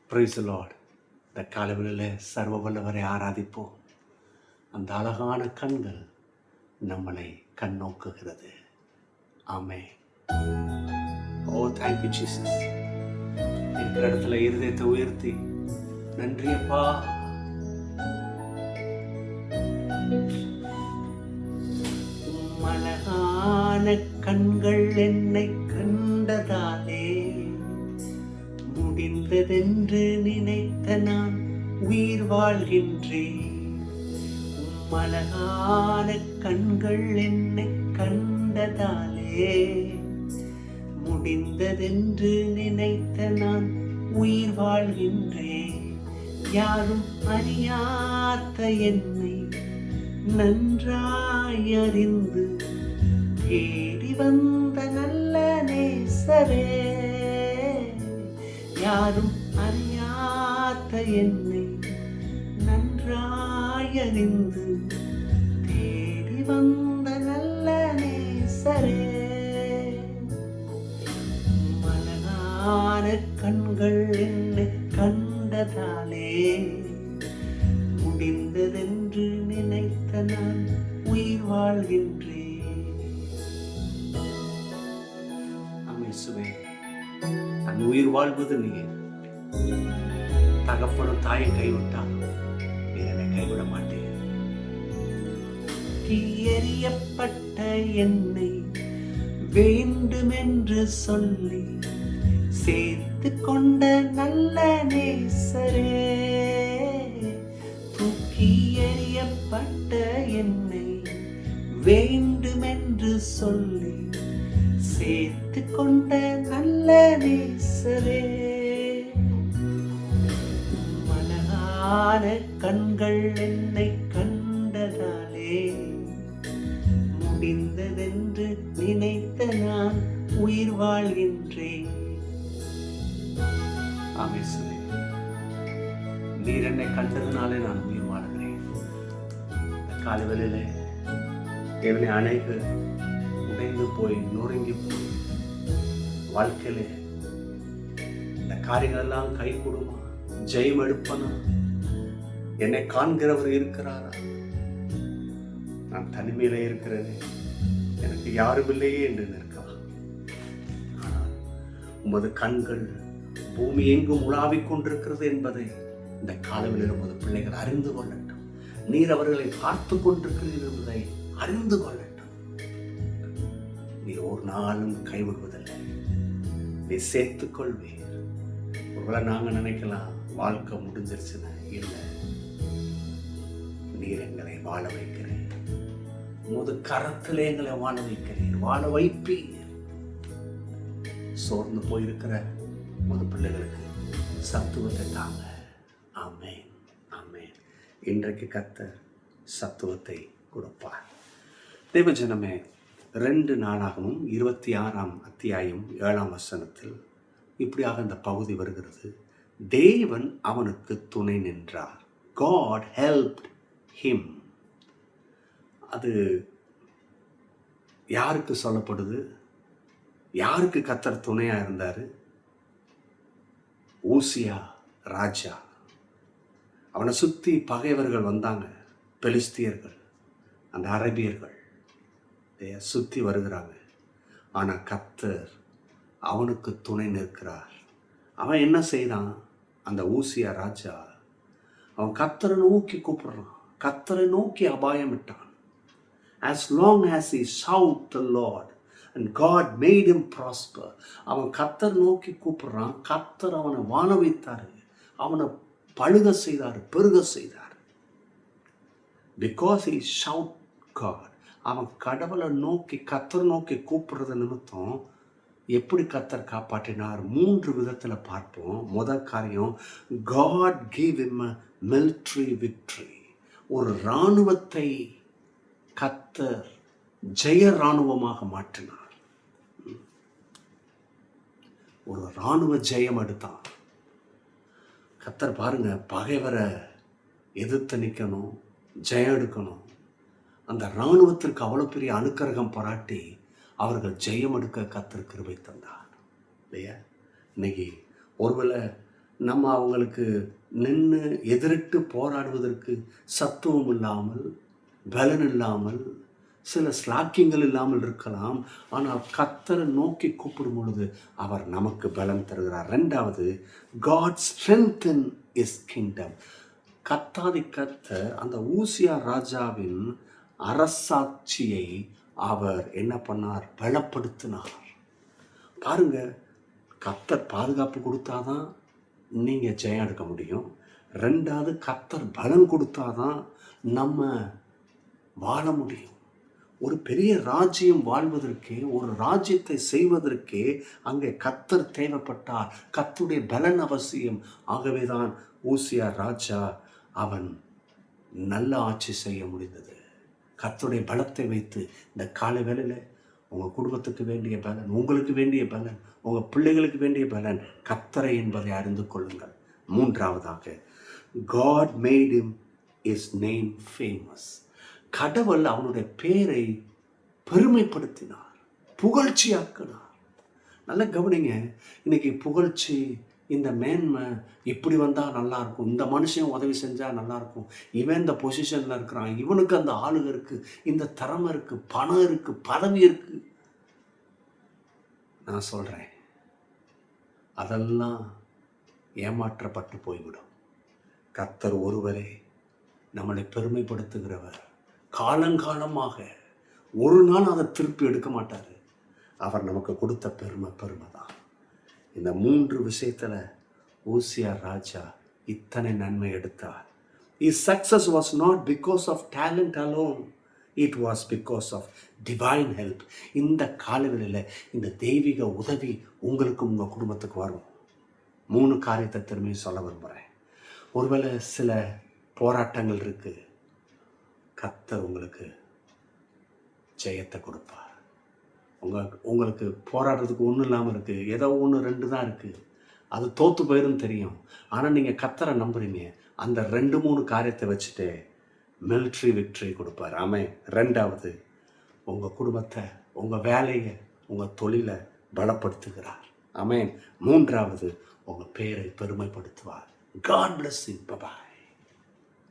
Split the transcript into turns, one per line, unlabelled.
Price Lord. இந்த காலவெளியில் சர்வ வல்லவரை ஆராதிப்போம். அந்த அழகான கண்கள் நம்மளை கண்ணோக்குகிறது. ஆமென். ஓ தேங்க்யூ ஜீசஸ். இருக்கிற இடத்துல இருதயத்தை உயர்த்தி நன்றியப்பா. அழகான கண்கள் என்னை கண்டதாலே முடிந்ததென்று நினைத்த நான் உயிர் வாழ்கின்றேன். அழகான கண்கள் என்னை கண்டதாலே முடிந்ததென்று நினைத்த நான் உயிர் வாழ்கின்றேன். யாரும் அறியாத என்னை நன்றாய் அறிந்து தேடி வந்த நல்ல நேசரே, யாரும் அறியாத என்னை நன்றாய் அறிந்து தேடி வந்த நல்ல நேசரே, மலரான கண்கள் என்னை கண்டதாலே முடிந்ததென்று நினைத்த நான் உயிர் வாழ்கின்றேன். இயேசுவே, நான் உயிர் வாழ்வது நீர். தகப்பனும் தாயை கைவிட்டால் நீர் என்னை கைவிட மாட்டேன். எறியப்பட்ட என்னை வேண்டுமென்று சொல்லி சேர்த்து கொண்ட நல்ல நேசரே, தூக்கி எறியப்பட்ட என்னை வேண்டுமென்று சொல்லி சேர்த்து கொண்ட நல்ல நேசரே, மலரான கண்கள் என்னை கண்டதாலே முடிந்ததென்று நினைத்த நான் உயிர் வாழ்கின்றேன். ஆமென். நீர் என்னை கண்டதுனாலே நான் உயிர் வாழ்கிறேன். இந்த காலவெளியில தேவனை அநேக உடைந்து போய் நொறுங்கி போய் வாழ்க்கையில இந்த காரியங்கள் எல்லாம் கை கொடுமா, ஜெயம் எடுப்பனா, என்னை காண்கிறவர் இருக்கிறாரா, நான் தனிமையில இருக்கிறேன், எனக்கு யாரும் இல்லையே என்று நிற்கலாம். ஆனால் உமது கண்கள் பூமி எங்கும் உலாவிக் கொண்டிருக்கிறது என்பதை இந்த காலவில் உமது பிள்ளைகள் அறிந்து கொள்ளட்டும். நீர் அவர்களை பார்த்து கொண்டிருக்கிறீர்கள் என்பதை அறிந்து கொள்ளட்டும். நீ ஒரு நாளும் கைவிடுவதில்லை, நீ சேர்த்துக் கொள்வீர். ஒருவேளை நாங்க நினைக்கலாம் வாழ்க்கை முடிஞ்சிருச்சுன்னு. இல்லை, நீர் எங்களை வாழ வைக்கிறேன். உமது கரத்திலே எங்களை வாழ வைக்கிறீர், வாழ வைப்பீர். சோர்ந்து போயிருக்கிற உமது பிள்ளைகளுக்கு சத்துவத்தை தாங்க. ஆமென், ஆமென். இன்றைக்கு கர்த்தர் சத்துவத்தை கொடுப்பார். தேவஜனமே, 2 நாளாகவும் 26ஆம் அத்தியாயம் 7ஆம் வசனத்தில் இப்படியாக இந்த பகுதி வருகிறது. தேவன் அவனுக்கு துணை நின்றார். God helped him. அது யாருக்கு சொல்லப்படுது? யாருக்கு கர்த்தர் துணையா இருந்தாரு? ஊசியா ராஜா. அவனை சுற்றி பகைவர்கள் வந்தாங்க. பெலிஸ்தியர்கள், அந்த அரபியர்கள் சுற்றி வருகிறாங்க. ஆனால் கர்த்தர் அவனுக்கு துணை நிற்கிறார். அவன் என்ன செய்தான்? அந்த ஊசியா ராஜா அவன் கர்த்தரை நோக்கி கூப்பிடுறான், கர்த்தரை நோக்கி அபாயம் விட்டான். As long as he sought the Lord and God made him prosper. அவன் கர்த்தர் நோக்கி கூப்பிடுறான், கர்த்தர் அவனை வாழ வைத்தாரு, அவனை பழுக செய்தார், பெருக செய்தார். Because he shout God. அவன் கடவுளை நோக்கி கர்த்தர் நோக்கி கூப்பிடுறது நிமித்தம் எப்படி கர்த்தர் காப்பாற்றினார்? 3 விதத்தில் பார்ப்போம். முதல் காரியம், God gave him a military victory. ஒரு இராணுவத்தை கர்த்தர் ஜெய இராணுவமாக மாற்றினார். ஒரு இராணுவ ஜெயம் எடுத்தான் கர்த்தர். பாருங்க, பகைவரை எதிர்த்து நிற்கணும், ஜெயம் எடுக்கணும். அந்த இராணுவத்திற்கு அவ்வளோ பெரிய அனுக்கிரகம் பாராட்டி அவர்கள் ஜெயம் எடுக்க கர்த்தர் கிருபை தந்தார் இல்லையா? இன்னைக்கு ஒருவேளை நம்ம அவங்களுக்கு நின்று எதிரிட்டு போராடுவதற்கு சத்துவம் இல்லாமல், பலன் இல்லாமல், சில ஸ்லாக்கியங்கள் இல்லாமல் இருக்கலாம். ஆனால் கர்த்தரை நோக்கி கூப்பிடும் பொழுது அவர் நமக்கு பலன் தருகிறார். ரெண்டாவது, காட் ஸ்ட்ரென்தன் இஸ் கிங்டம். கர்த்தாதி கர்த்தர் அந்த ஊசியா ராஜாவின் அரசாட்சியை அவர் என்ன பண்ணார்? பலப்படுத்தினார். பாருங்க, கர்த்தர் பாதுகாப்பு கொடுத்தாதான் நீங்கள் ஜெயம் எடுக்க முடியும். ரெண்டாவது, கர்த்தர் பலன் கொடுத்தாதான் நம்ம வாழ முடியும். ஒரு பெரிய ராஜ்யம் வாழ்வதற்கே, ஒரு ராஜ்யத்தை செய்வதற்கே அங்கே கர்த்தர் தேவைப்பட்டார். கர்த்தருடைய பலன் அவசியம். ஆகவே தான் ஊசியா ராஜா அவன் நல்ல ஆட்சி செய்ய முடிந்தது. கர்த்தருடைய பலத்தை வைத்து இந்த காலை வேளையில் உங்கள் குடும்பத்துக்கு வேண்டிய பலன், உங்களுக்கு வேண்டிய பலன், உங்கள் பிள்ளைகளுக்கு வேண்டிய பலன் கர்த்தரை என்பதை அறிந்து கொள்ளுங்கள். மூன்றாவதாக, God made him his name famous. கடவுள் அவனுடைய பேரை பெருமைப்படுத்தினார், புகழ்ச்சியாக்கினார். நல்லா கவனிங்க, இன்னைக்கு புகழ்ச்சி, இந்த மேன்மை இப்படி வந்தால் நல்லாயிருக்கும், இந்த மனுஷன் உதவி செஞ்சால் நல்லாயிருக்கும், இவன் இந்த பொசிஷனில் இருக்கிறான், இவனுக்கு அந்த ஆளுக இருக்குது, இந்த திறமை இருக்குது, பணம் இருக்குது, பதவி இருக்குது. நான் சொல்கிறேன், அதெல்லாம் ஏமாற்றப்பட்டு போய்விடும். கர்த்தர் ஒருவரே நம்மளை பெருமைப்படுத்துகிறவர். காலங்காலமாக ஒரு நாள் அதை திருப்பி எடுக்க மாட்டார். அவர் நமக்கு கொடுத்த பெருமை தான். இந்த 3 விஷயத்தில் ஊசியா ராஜா இத்தனை நன்மை எடுத்தார். His success was not because of talent alone. It was because of divine help. இந்த காலங்களில் இந்த தெய்வீக உதவி உங்களுக்கும் உங்கள் குடும்பத்துக்கு வரும். 3 காரியத்தை திரும்பி சொல்ல விரும்புகிறேன். ஒருவேளை சில போராட்டங்கள் இருக்குது, கர்த்தர் உங்களுக்கு ஜெயத்தை கொடுப்பார். உங்களுக்கு போராடுறதுக்கு ஒன்றும் இல்லாமல் இருக்குது, ஏதோ 1 2 தான் இருக்குது, அது தோற்று போயிரும் தெரியும். ஆனால் நீங்கள் கர்த்தரை நம்புறீங்க, அந்த 2 3 காரியத்தை வச்சுட்டு மிலிட்ரி விக்டரி கொடுப்பார். ஆமென். ரெண்டாவது, உங்கள் குடும்பத்தை, உங்கள் வேலையை, உங்கள் தொழிலை பலப்படுத்துகிறார். ஆமென். மூன்றாவது, உங்கள் பேரை பெருமைப்படுத்துவார். God bless you. Bye-bye.